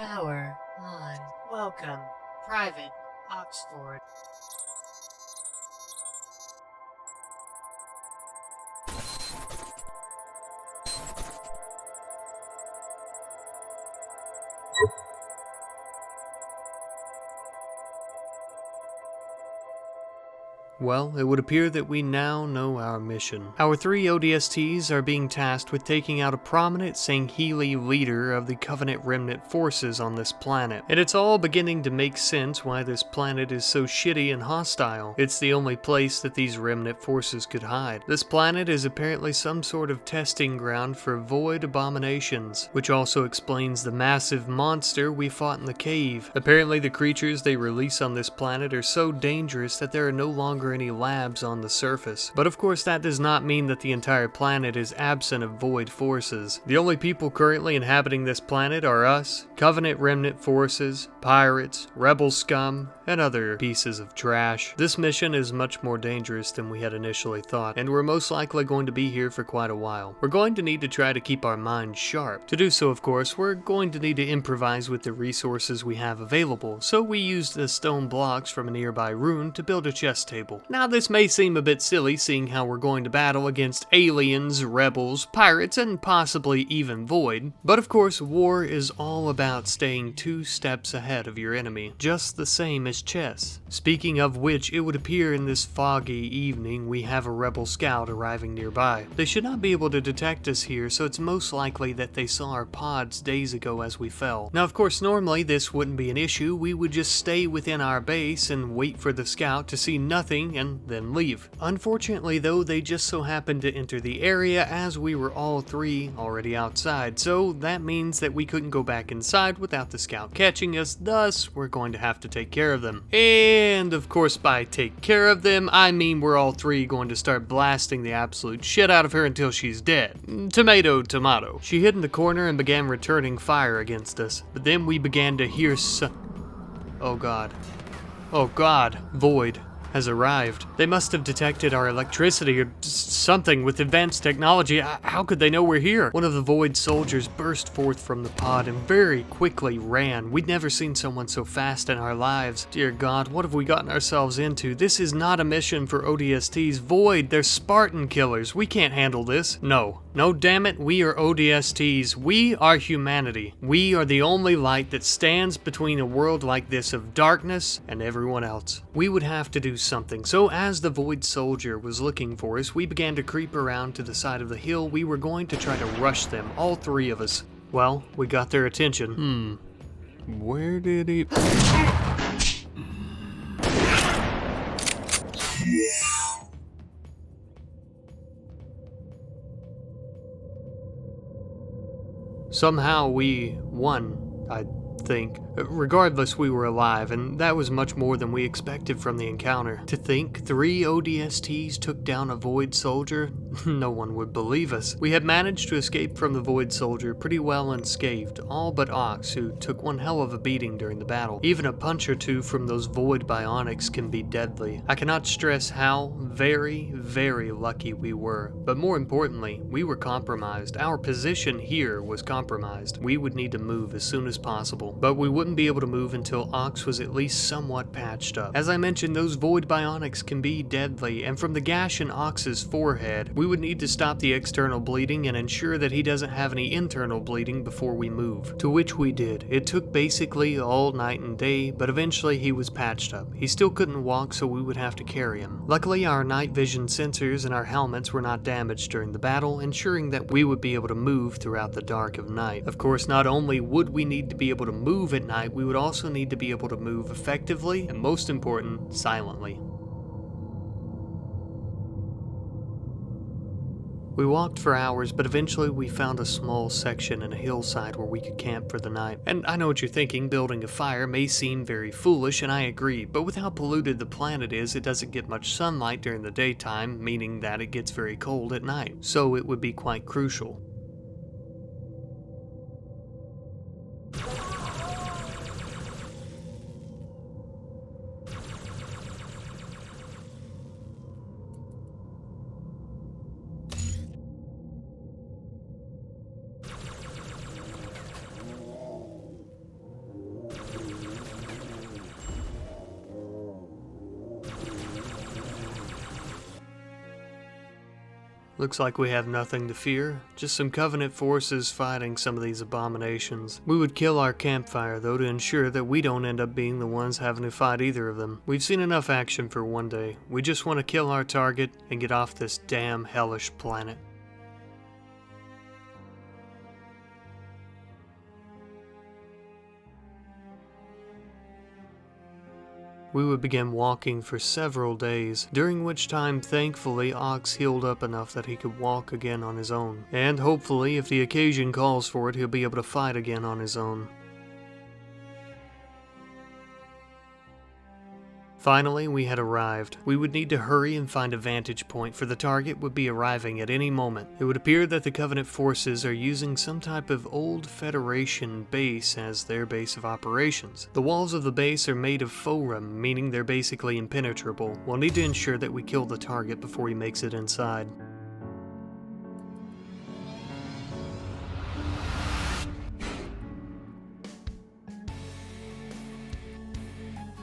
Power on. Welcome, Private Oxford. Well, it would appear that we now know our mission. Our 3 ODSTs are being tasked with taking out a prominent Sangheili leader of the Covenant Remnant forces on this planet. And it's all beginning to make sense why this planet is so shitty and hostile. It's the only place that these Remnant forces could hide. This planet is apparently some sort of testing ground for void abominations, which also explains the massive monster we fought in the cave. Apparently the creatures they release on this planet are so dangerous that there are no longer any labs on the surface. But of course that does not mean that the entire planet is absent of void forces. The only people currently inhabiting this planet are us, Covenant Remnant forces, pirates, rebel scum, and other pieces of trash. This mission is much more dangerous than we had initially thought, and we're most likely going to be here for quite a while. We're going to need to try to keep our minds sharp. To do so, of course, we're going to need to improvise with the resources we have available, so we used the stone blocks from a nearby ruin to build a chess table. Now this may seem a bit silly, seeing how we're going to battle against aliens, rebels, pirates, and possibly even void, but of course war is all about staying 2 steps ahead of your enemy, just the same as chess. Speaking of which, it would appear in this foggy evening we have a rebel scout arriving nearby. They should not be able to detect us here, so it's most likely that they saw our pods days ago as we fell. Now of course normally this wouldn't be an issue, we would just stay within our base and wait for the scout to see nothing and then leave. Unfortunately though, they just so happened to enter the area as we were all 3 already outside, so that means that we couldn't go back inside without the scout catching us, thus we're going to have to take care of them. And of course by take care of them, I mean we're all 3 going to start blasting the absolute shit out of her until she's dead. Tomato, tomato. She hid in the corner and began returning fire against us, but then we began to hear Oh god. Oh god. Void has arrived. They must have detected our electricity or something with advanced technology. How could they know we're here? One of the Void soldiers burst forth from the pod and very quickly ran. We'd never seen someone so fast in our lives. Dear God, what have we gotten ourselves into? This is not a mission for ODSTs. Void, they're Spartan killers. We can't handle this. No, damn it, we are ODSTs. We are humanity. We are the only light that stands between a world like this of darkness and everyone else. We would have to do something, so as the Void soldier was looking for us, we began to creep around to the side of the hill. We were going to try to rush them, all 3 of us. Well, we got their attention. Where did he... Somehow we won, I think. Regardless, we were alive, and that was much more than we expected from the encounter. To think 3 ODSTs took down a Void soldier? No one would believe us. We had managed to escape from the Void soldier pretty well unscathed, all but Ox, who took one hell of a beating during the battle. Even a punch or 2 from those Void bionics can be deadly. I cannot stress how very, very lucky we were, but more importantly, we were compromised. Our position here was compromised. We would need to move as soon as possible, but we wouldn't be able to move until Ox was at least somewhat patched up. As I mentioned, those Void bionics can be deadly, and from the gash in Ox's forehead, we would need to stop the external bleeding and ensure that he doesn't have any internal bleeding before we move. To which we did. It took basically all night and day, but eventually he was patched up. He still couldn't walk, so we would have to carry him. Luckily, our night vision sensors and our helmets were not damaged during the battle, ensuring that we would be able to move throughout the dark of night. Of course, not only would we need to be able to move at night, we would also need to be able to move effectively, and most important, silently. We walked for hours, but eventually we found a small section in a hillside where we could camp for the night. And I know what you're thinking, building a fire may seem very foolish, and I agree, but with how polluted the planet is, it doesn't get much sunlight during the daytime, meaning that it gets very cold at night, so it would be quite crucial. Looks like we have nothing to fear, just some Covenant forces fighting some of these abominations. We would kill our campfire, though, to ensure that we don't end up being the ones having to fight either of them. We've seen enough action for one day. We just want to kill our target and get off this damn hellish planet. We would begin walking for several days, during which time thankfully Ox healed up enough that he could walk again on his own. And hopefully, if the occasion calls for it, he'll be able to fight again on his own. Finally, we had arrived. We would need to hurry and find a vantage point, for the target would be arriving at any moment. It would appear that the Covenant forces are using some type of old Federation base as their base of operations. The walls of the base are made of forum, meaning they're basically impenetrable. We'll need to ensure that we kill the target before he makes it inside.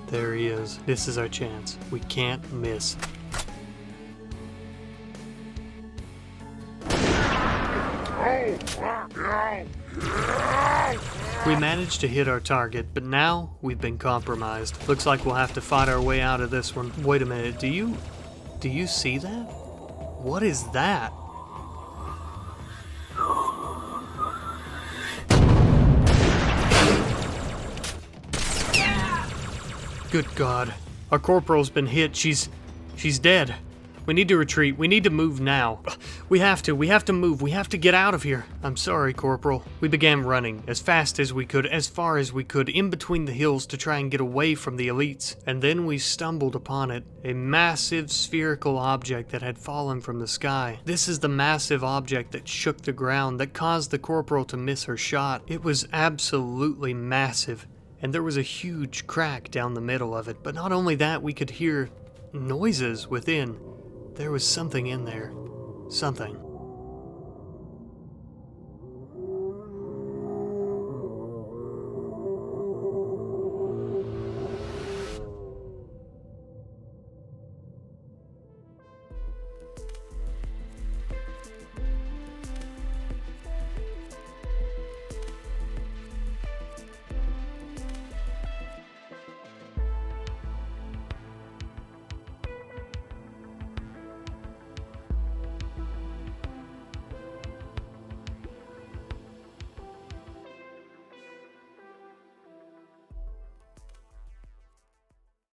There he is. This is our chance. We can't miss. We managed to hit our target, but now we've been compromised. Looks like we'll have to fight our way out of this one. Wait a minute, do you see that? What is that? Good God. Our corporal's been hit. She's dead. We need to retreat. We need to move now. We have to move. We have to get out of here. I'm sorry, Corporal. We began running as fast as we could, as far as we could, in between the hills to try and get away from the elites. And then we stumbled upon it, a massive spherical object that had fallen from the sky. This is the massive object that shook the ground, that caused the Corporal to miss her shot. It was absolutely massive. And there was a huge crack down the middle of it. But not only that, we could hear noises within. There was something in there. Something.